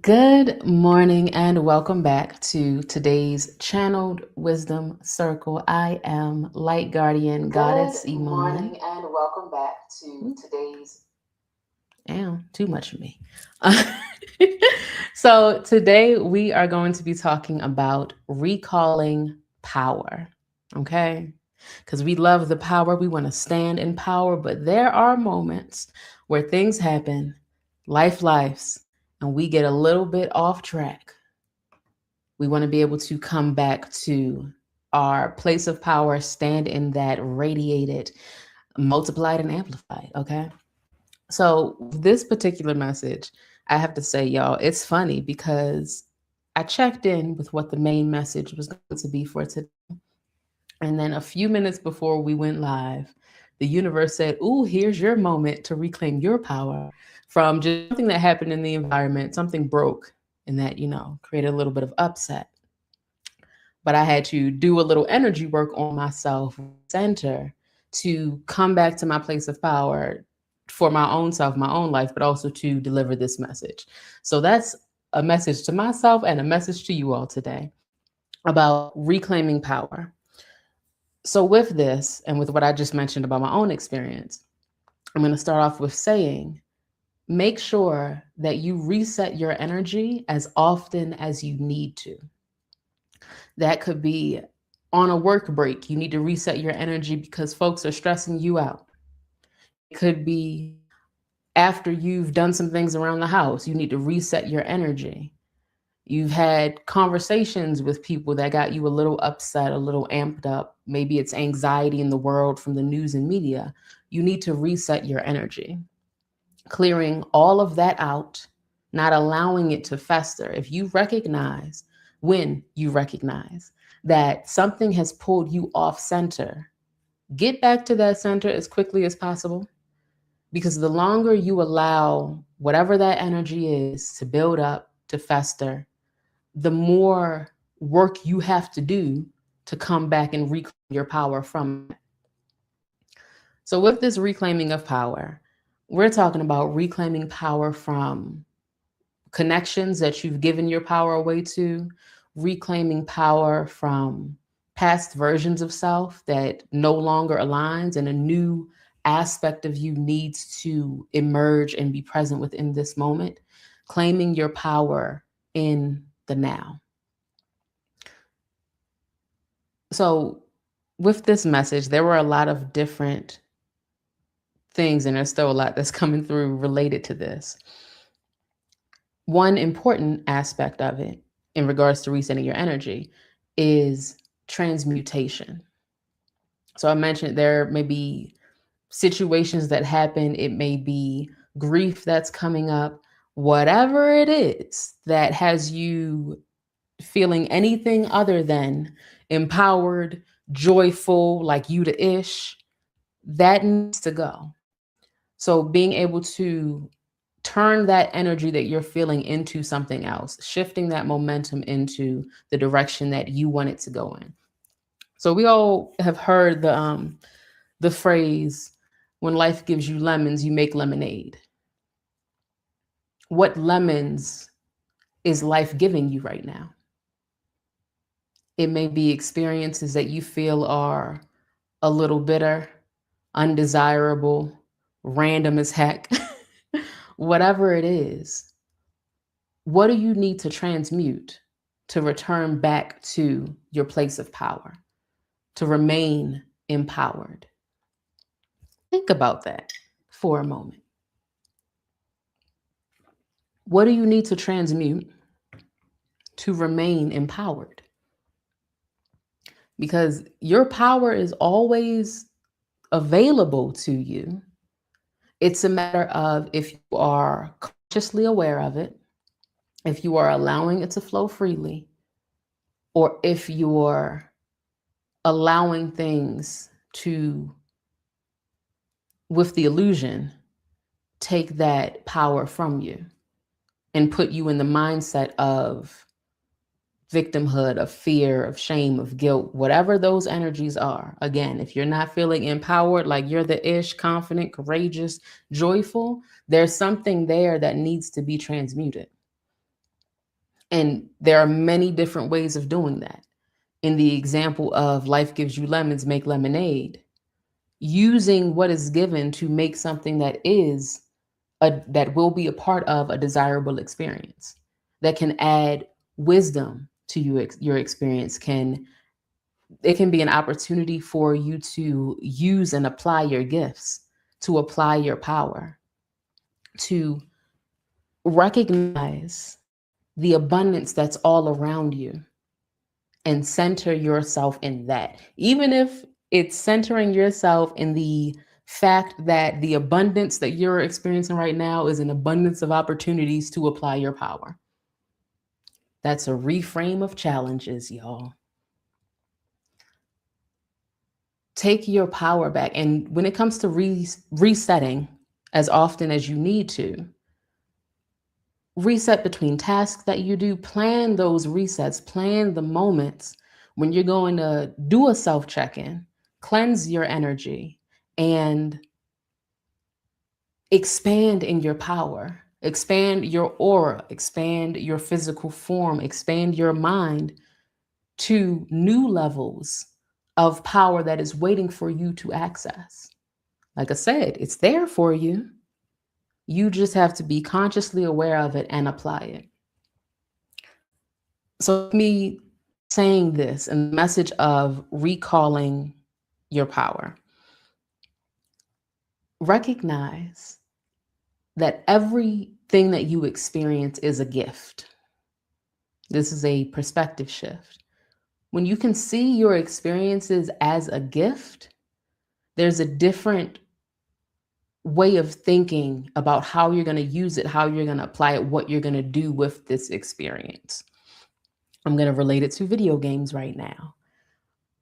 Good morning and welcome back to today's Channeled Wisdom Circle. I am Light Guardian Goddess Good Iman. morning and welcome back to today's. Too much for me. So today we are going to be talking about recalling power. Okay? Because we love the power, we want to stand in power, but there are moments where things happen, lives, and we get a little bit off track. We want to be able to come back to our place of power, stand in that, radiated, multiplied, and amplified. Okay. So, this particular message, I have to say, y'all, it's funny because I checked in with what the main message was going to be for today. And then a few minutes before we went live, the universe said, "Ooh, here's your moment to reclaim your power from just something that happened in the environment, something broke, and that, created a little bit of upset." But I had to do a little energy work on myself, center, to come back to my place of power for my own self, my own life, but also to deliver this message. So that's a message to myself and a message to you all today about reclaiming power. So, with this and with what I just mentioned about my own experience, I'm going to start off with saying make sure that you reset your energy as often as you need to. That could be on a work break. You need to reset your energy because folks are stressing you out. It could be after you've done some things around the house. You need to reset your energy. You've had conversations with people that got you a little upset, a little amped up. Maybe it's anxiety in the world from the news and media. You need to reset your energy, clearing all of that out, not allowing it to fester. If you recognize, when you recognize that something has pulled you off center, get back to that center as quickly as possible. Because the longer you allow whatever that energy is to build up, to fester, the more work you have to do to come back and reclaim your power from it. So, with this reclaiming of power, we're talking about reclaiming power from connections that you've given your power away to, reclaiming power from past versions of self that no longer aligns, and a new aspect of you needs to emerge and be present within this moment, claiming your power in the now. So, with this message, there were a lot of different things, and there's still a lot that's coming through related to this. One important aspect of it, in regards to resetting your energy, is transmutation. So, I mentioned there may be situations that happen, it may be grief that's coming up, whatever it is that has you feeling anything other than empowered, joyful, like you to ish, that needs to go. So being able to turn that energy that you're feeling into something else, shifting that momentum into the direction that you want it to go in. So we all have heard the phrase, when life gives you lemons, you make lemonade. What lemons is life giving you right now? It may be experiences that you feel are a little bitter, undesirable, random as heck. Whatever it is, what do you need to transmute to return back to your place of power, to remain empowered? Think about that for a moment. What do you need to transmute to remain empowered? Because your power is always available to you. It's a matter of if you are consciously aware of it, if you are allowing it to flow freely, or if you're allowing things to, with the illusion, take that power from you and put you in the mindset of victimhood, of fear, of shame, of guilt, whatever those energies are. Again, if you're not feeling empowered, like you're the ish, confident, courageous, joyful, there's something there that needs to be transmuted. And there are many different ways of doing that. In the example of life gives you lemons, make lemonade, using what is given to make something that will be a part of a desirable experience, that can add wisdom to your experience. It can be an opportunity for you to use and apply your gifts, to apply your power, to recognize the abundance that's all around you and center yourself in that. Even if it's centering yourself in the fact that the abundance that you're experiencing right now is an abundance of opportunities to apply your power. That's a reframe of challenges, y'all. Take your power back. And when it comes to resetting, as often as you need to, reset between tasks that you do, plan those resets, plan the moments when you're going to do a self check-in, cleanse your energy, and expand in your power, expand your aura, expand your physical form, expand your mind to new levels of power that is waiting for you to access. Like I said, it's there for you. You just have to be consciously aware of it and apply it. So, me saying this and the message of recalling your power, recognize that everything that you experience is a gift. This is a perspective shift. When you can see your experiences as a gift, there's a different way of thinking about how you're going to use it, how you're going to apply it, what you're going to do with this experience. I'm going to relate it to video games right now.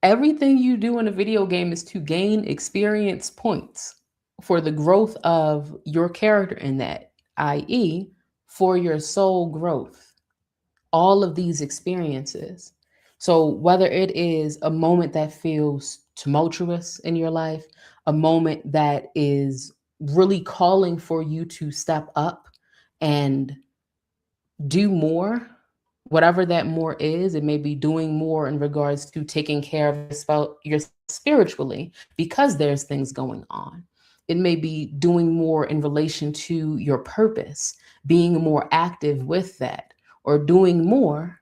Everything you do in a video game is to gain experience points for the growth of your character in that, i.e., for your soul growth. All of these experiences. So, whether it is a moment that feels tumultuous in your life, a moment that is really calling for you to step up and do more, whatever that more is, it may be doing more in regards to taking care of yourself spiritually because there's things going on. It may be doing more in relation to your purpose, being more active with that, or doing more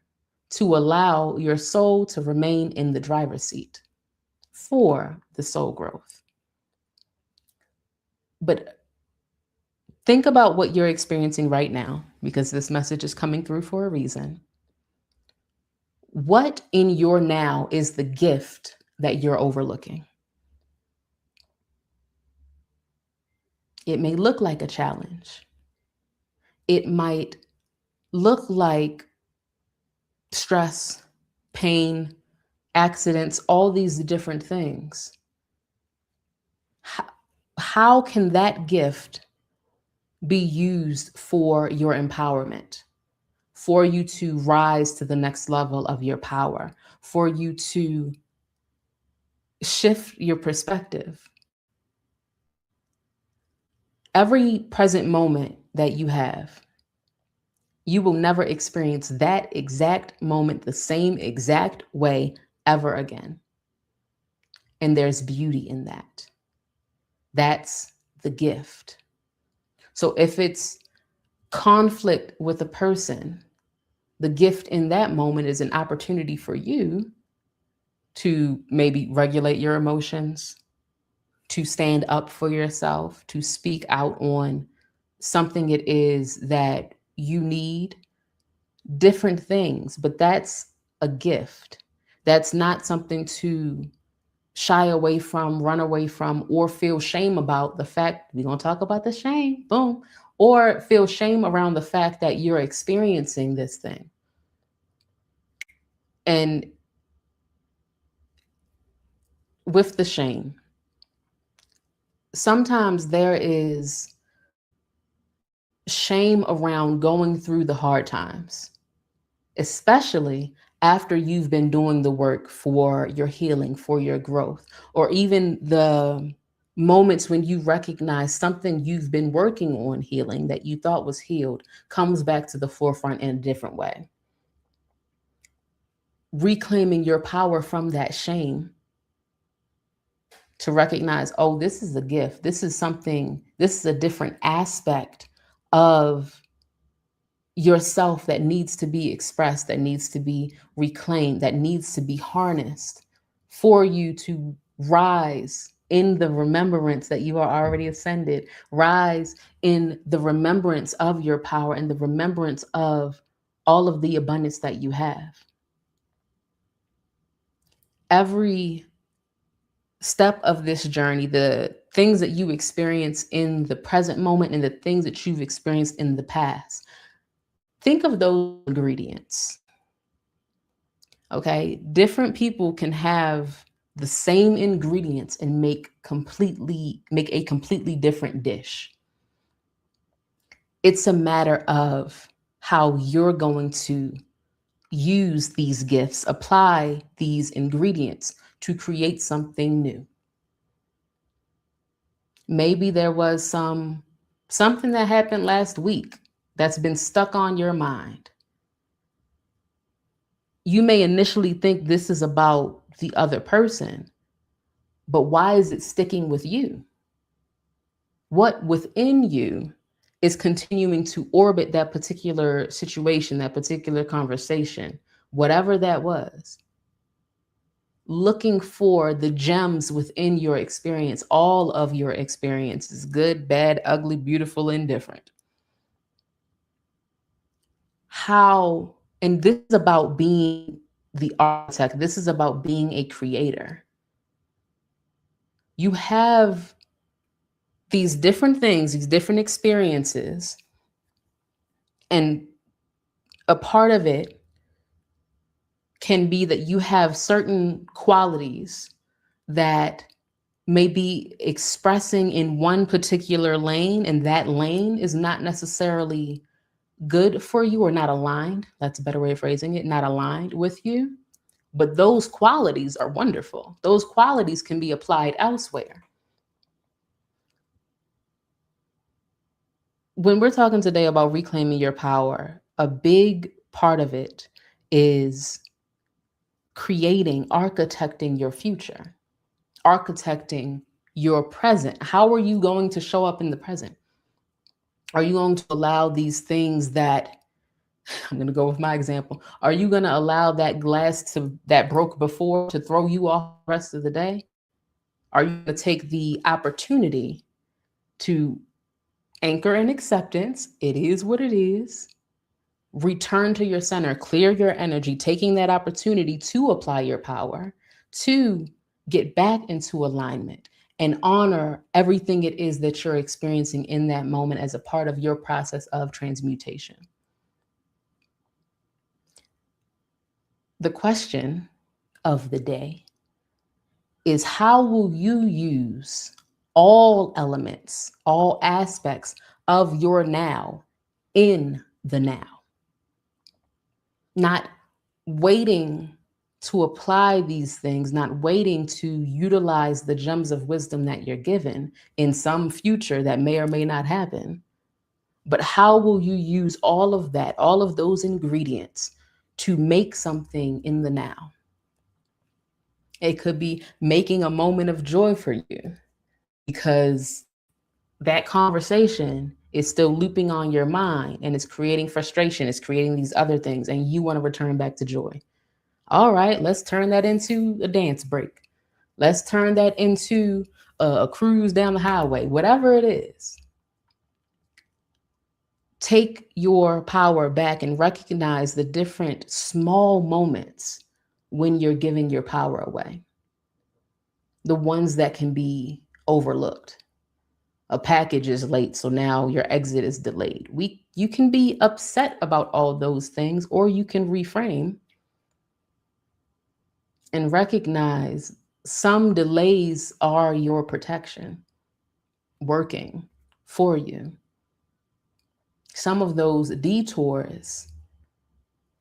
to allow your soul to remain in the driver's seat for the soul growth. But think about what you're experiencing right now, because this message is coming through for a reason. What in your now is the gift that you're overlooking? It may look like a challenge. It might look like stress, pain, accidents, all these different things. How can that gift be used for your empowerment, for you to rise to the next level of your power, for you to shift your perspective? Every present moment that you have, you will never experience that exact moment the same exact way ever again. And there's beauty in that. That's the gift. So if it's conflict with a person, the gift in that moment is an opportunity for you to maybe regulate your emotions, to stand up for yourself, to speak out on something it is that you need, different things. But that's a gift. That's not something to shy away from, run away from, or feel shame about the fact, we're going to talk about the shame, boom, or feel shame around the fact that you're experiencing this thing. And with the shame, sometimes there is shame around going through the hard times, especially after you've been doing the work for your healing, for your growth, or even the moments when you recognize something you've been working on healing that you thought was healed comes back to the forefront in a different way. reclaiming your power from that shame to recognize, oh, this is a gift. This is something, this is a different aspect of yourself that needs to be expressed, that needs to be reclaimed, that needs to be harnessed for you to rise in the remembrance that you are already ascended, rise in the remembrance of your power and the remembrance of all of the abundance that you have. Every step of this journey, the things that you experience in the present moment and the things that you've experienced in the past, think of those ingredients. Okay, different people can have the same ingredients and make a completely different dish. It's a matter of how you're going to use these gifts, apply these ingredients to create something new. Maybe there was something that happened last week that's been stuck on your mind. You may initially think this is about the other person, but why is it sticking with you? What within you is continuing to orbit that particular situation, that particular conversation, whatever that was? Looking for the gems within your experience, all of your experiences, good, bad, ugly, beautiful, indifferent. How, and this is about being the architect, this is about being a creator. You have these different things, these different experiences, and a part of it can be that you have certain qualities that may be expressing in one particular lane, and that lane is not necessarily good for you or not aligned. That's a better way of phrasing it, not aligned with you. But those qualities are wonderful. Those qualities can be applied elsewhere. When we're talking today about reclaiming your power, a big part of it is creating, architecting your future, architecting your present. How are you going to show up in the present? Are you going to allow these things that, I'm going to go with my example, are you going to allow that glass that broke before to throw you off the rest of the day? Are you going to take the opportunity to anchor in acceptance? It is what it is. Return to your center, clear your energy, taking that opportunity to apply your power, to get back into alignment and honor everything it is that you're experiencing in that moment as a part of your process of transmutation. The question of the day is, how will you use all elements, all aspects of your now in the now? Not waiting to apply these things, not waiting to utilize the gems of wisdom that you're given in some future that may or may not happen. But how will you use all of that, all of those ingredients to make something in the now? It could be making a moment of joy for you because that conversation is still looping on your mind and it's creating frustration, it's creating these other things, and you want to return back to joy. All right, let's turn that into a dance break. Let's turn that into a cruise down the highway, whatever it is. Take your power back and recognize the different small moments when you're giving your power away. The ones that can be overlooked. A package is late, so now your exit is delayed. You can be upset about all those things, or you can reframe and recognize some delays are your protection working for you. Some of those detours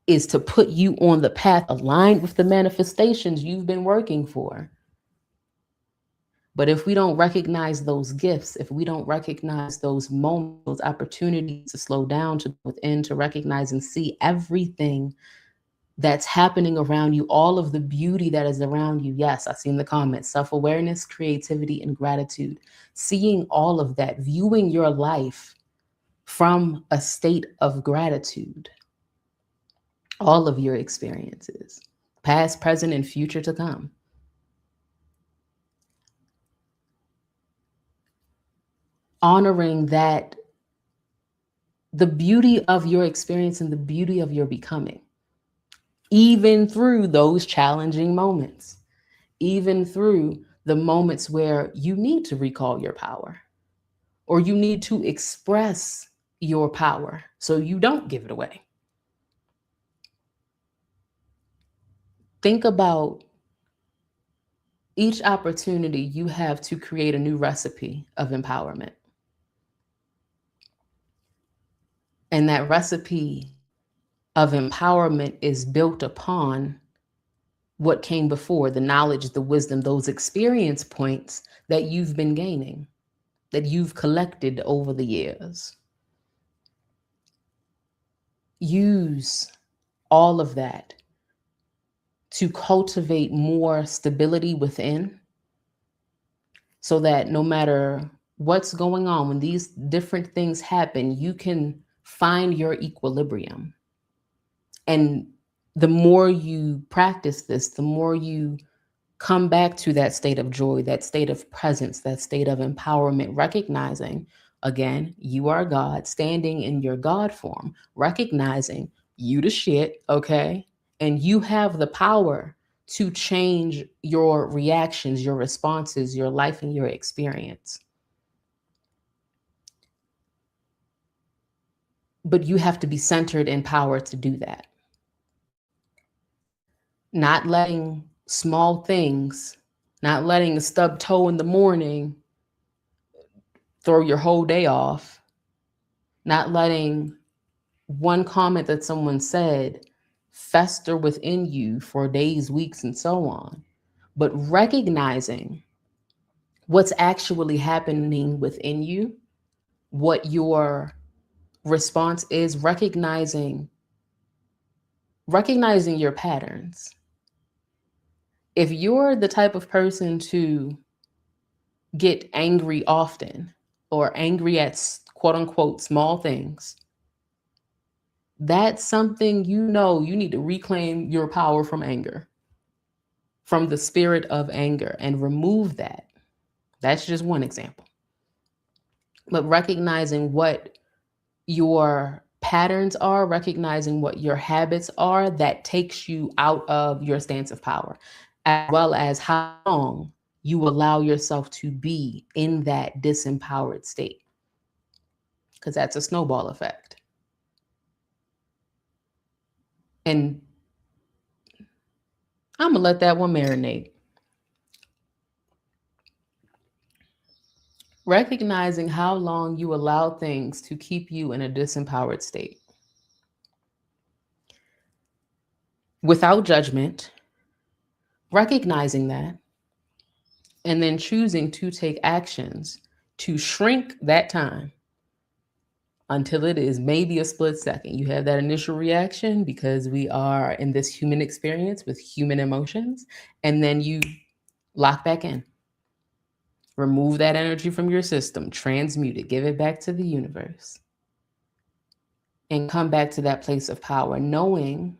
is to put you on the path aligned with the manifestations you've been working for. But if we don't recognize those gifts, if we don't recognize those moments, those opportunities to slow down, to go within, to recognize and see everything that's happening around you, all of the beauty that is around you. Yes, I see in the comments, self-awareness, creativity, and gratitude. Seeing all of that, viewing your life from a state of gratitude, all of your experiences, past, present, and future to come. Honoring that, the beauty of your experience and the beauty of your becoming, even through those challenging moments, even through the moments where you need to recall your power or you need to express your power so you don't give it away. Think about each opportunity you have to create a new recipe of empowerment. And that recipe of empowerment is built upon what came before, the knowledge, the wisdom, those experience points that you've been gaining, that you've collected over the years. Use all of that to cultivate more stability within, so that no matter what's going on, when these different things happen, you can find your equilibrium. And the more you practice this, the more you come back to that state of joy, that state of presence, that state of empowerment, recognizing, again, you are God, standing in your God form, recognizing you the shit, okay? And you have the power to change your reactions, your responses, your life, and your experience. But you have to be centered in power to do that. Not letting small things, not letting a stub toe in the morning throw your whole day off, not letting one comment that someone said fester within you for days, weeks, and so on, but recognizing what's actually happening within you, what your response is, recognizing your patterns. If you're the type of person to get angry often or angry at quote unquote small things, that's something you know you need to reclaim your power from anger, from the spirit of anger, and remove that. That's just one example. But recognizing what your patterns are, recognizing what your habits are that takes you out of your stance of power, as well as how long you allow yourself to be in that disempowered state, because that's a snowball effect. And I'm gonna let that one marinate. Recognizing how long you allow things to keep you in a disempowered state. Without judgment, recognizing that, and then choosing to take actions to shrink that time until it is maybe a split second. You have that initial reaction because we are in this human experience with human emotions, and then you lock back in. Remove that energy from your system, transmute it, give it back to the universe, and come back to that place of power, knowing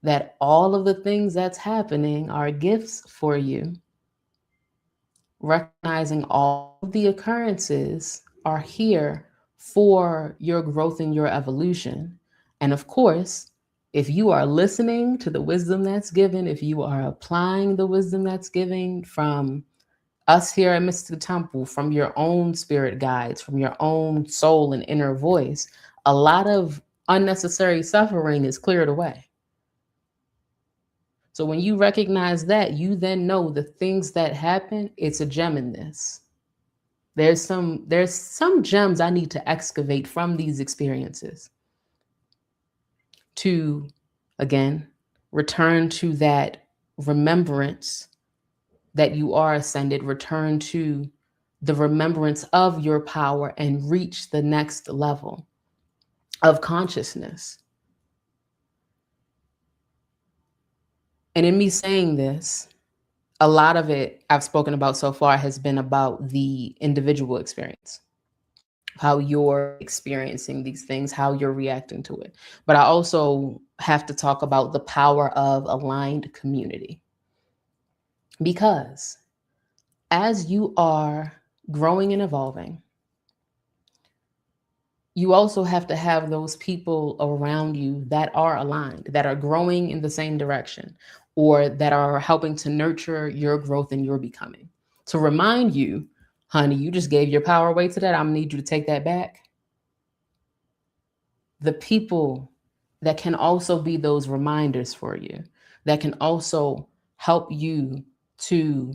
that all of the things that's happening are gifts for you. Recognizing all of the occurrences are here for your growth and your evolution. And of course, if you are listening to the wisdom that's given, if you are applying the wisdom that's given from us here at Mystic Temple, from your own spirit guides, from your own soul and inner voice, a lot of unnecessary suffering is cleared away. So when you recognize that, you then know the things that happen, it's a gem in this. There's some gems I need to excavate from these experiences to, again, return to that remembrance that you are ascended, return to the remembrance of your power, and reach the next level of consciousness. And in me saying this, a lot of it I've spoken about so far has been about the individual experience, how you're experiencing these things, how you're reacting to it. But I also have to talk about the power of aligned community. Because as you are growing and evolving, you also have to have those people around you that are aligned, that are growing in the same direction, or that are helping to nurture your growth and your becoming. To remind you, honey, you just gave your power away to that. I'm gonna need you to take that back. The people that can also be those reminders for you, that can also help you to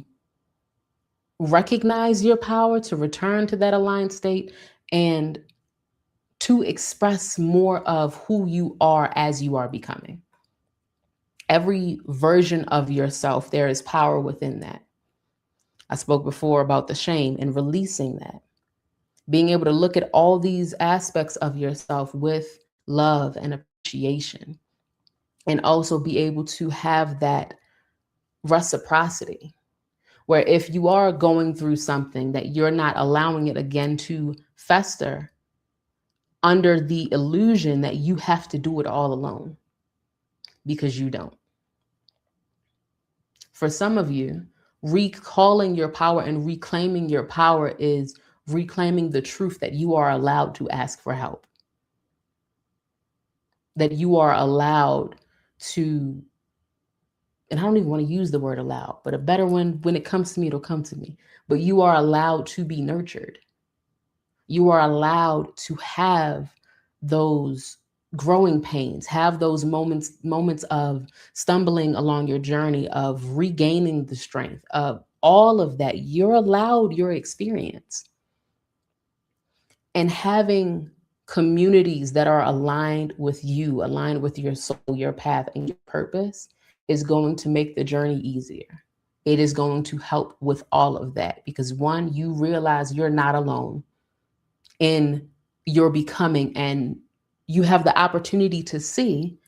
recognize your power, to return to that aligned state, and to express more of who you are as you are becoming. Every version of yourself, there is power within that. I spoke before about the shame and releasing that. Being able to look at all these aspects of yourself with love and appreciation, and also be able to have that reciprocity where if you are going through something, that you're not allowing it again to fester under the illusion that you have to do it all alone, because you don't. For some of you, recalling your power and reclaiming your power is reclaiming the truth that you are allowed to ask for help, that you are allowed to, and I don't even want to use the word allowed, but a better one, when it comes to me, it'll come to me. But you are allowed to be nurtured. You are allowed to have those growing pains, have those moments of stumbling along your journey, of regaining the strength, of all of that. You're allowed your experience. And having communities that are aligned with you, aligned with your soul, your path, and your purpose is going to make the journey easier. It is going to help with all of that because, one, you realize you're not alone in your becoming, and you have the opportunity to see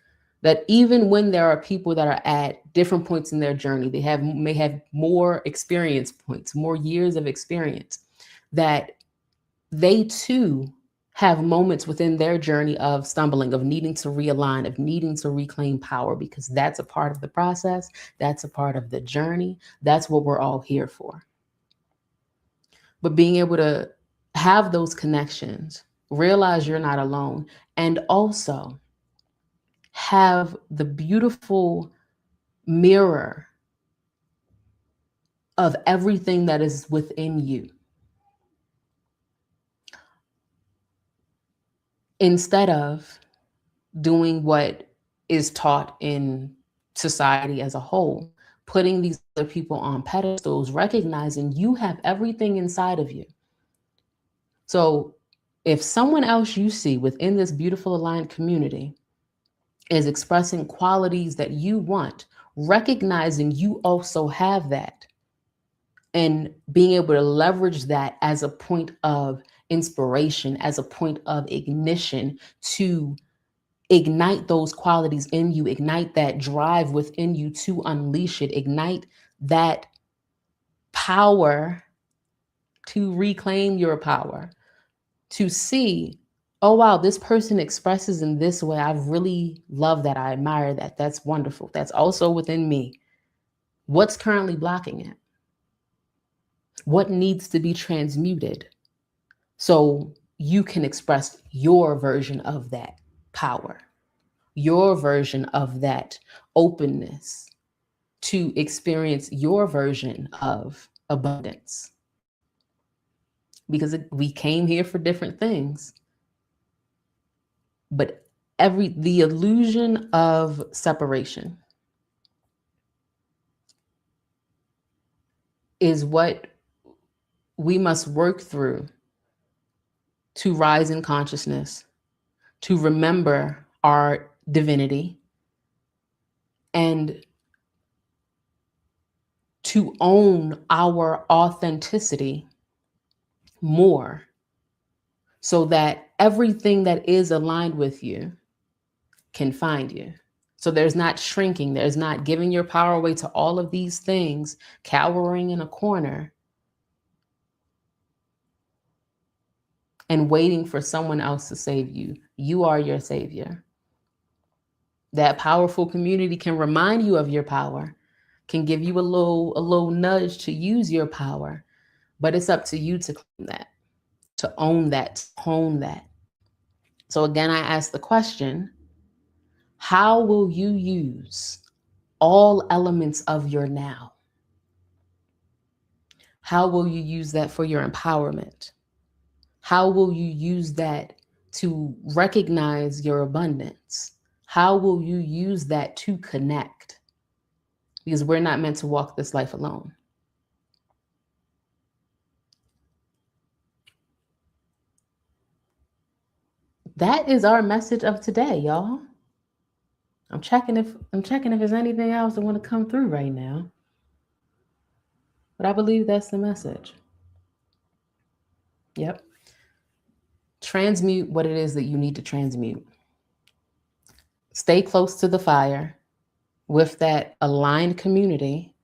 that even when there are people that are at different points in their journey, they may have more experience points, more years of experience, that they too have moments within their journey of stumbling, of needing to realign, of needing to reclaim power, because that's a part of the process. That's a part of the journey. That's what we're all here for. But being able to have those connections, realize you're not alone, and also have the beautiful mirror of everything that is within you, instead of doing what is taught in society as a whole, putting these other people on pedestals, recognizing you have everything inside of you. So if someone else you see within this beautiful aligned community is expressing qualities that you want, recognizing you also have that, and being able to leverage that as a point of inspiration, as a point of ignition to ignite those qualities in you, ignite that drive within you to unleash it, ignite that power to reclaim your power, to see, oh, wow, this person expresses in this way. I really love that. I admire that. That's wonderful. That's also within me. What's currently blocking it? What needs to be transmuted so you can express your version of that power, your version of that openness to experience your version of abundance? Because we came here for different things, but the illusion of separation is what we must work through to rise in consciousness, to remember our divinity, and to own our authenticity more, so that everything that is aligned with you can find you. So there's not shrinking, there's not giving your power away to all of these things, cowering in a corner and waiting for someone else to save you. You are your savior. That powerful community can remind you of your power, can give you a little nudge to use your power, but it's up to you to claim that, to own that, to hone that. So again, I ask the question, how will you use all elements of your now? How will you use that for your empowerment? How will you use that to recognize your abundance? How will you use that to connect? Because we're not meant to walk this life alone. That is our message of today, y'all. I'm checking if there's anything else that want to come through right now. But I believe that's the message. Yep. Transmute what it is that you need to transmute. Stay close to the fire with that aligned community,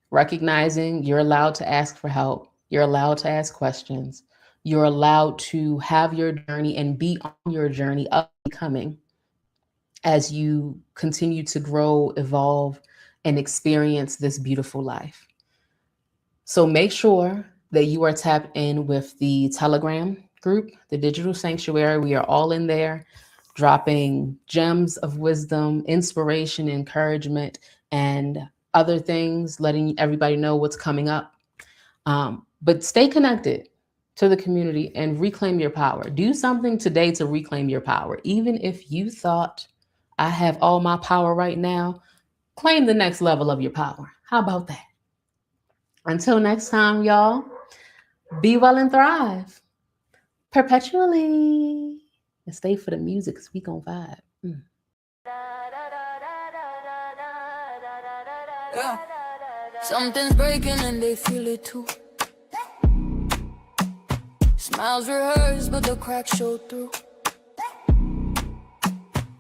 recognizing you're allowed to ask for help. You're allowed to ask questions. You're allowed to have your journey and be on your journey of becoming as you continue to grow, evolve, and experience this beautiful life. So make sure that you are tapped in with the Telegram group, the Digital Sanctuary. We are all in there, dropping gems of wisdom, inspiration, encouragement, and other things, letting everybody know what's coming up. But stay connected to the community and reclaim your power. Do something today to reclaim your power. Even if you thought, I have all my power right now, claim the next level of your power. How about that? Until next time, y'all, be well and thrive perpetually. And stay for the music because we gon' vibe. Yeah. Something's breaking and they feel it too. Smiles rehearsed, but the cracks show through.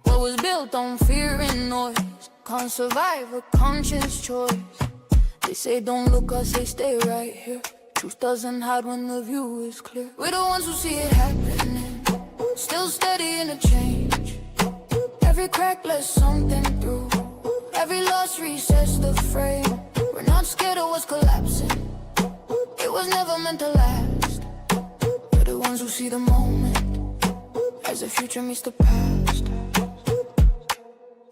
What was built on fear and noise can't survive a conscious choice. They say don't look, I say stay right here. Truth doesn't hide when the view is clear. We're the ones who see it happening, still steady in a change. Every crack lets something through. Every loss resets the frame. We're not scared of what's collapsing. It was never meant to last. We're the ones who see the moment as the future meets the past.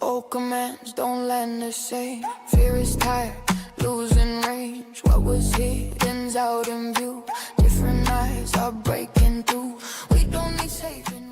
Old commands don't land the same. Fear is tired, losing range. What was hidden's out in view. Different eyes are breaking through. We don't need saving.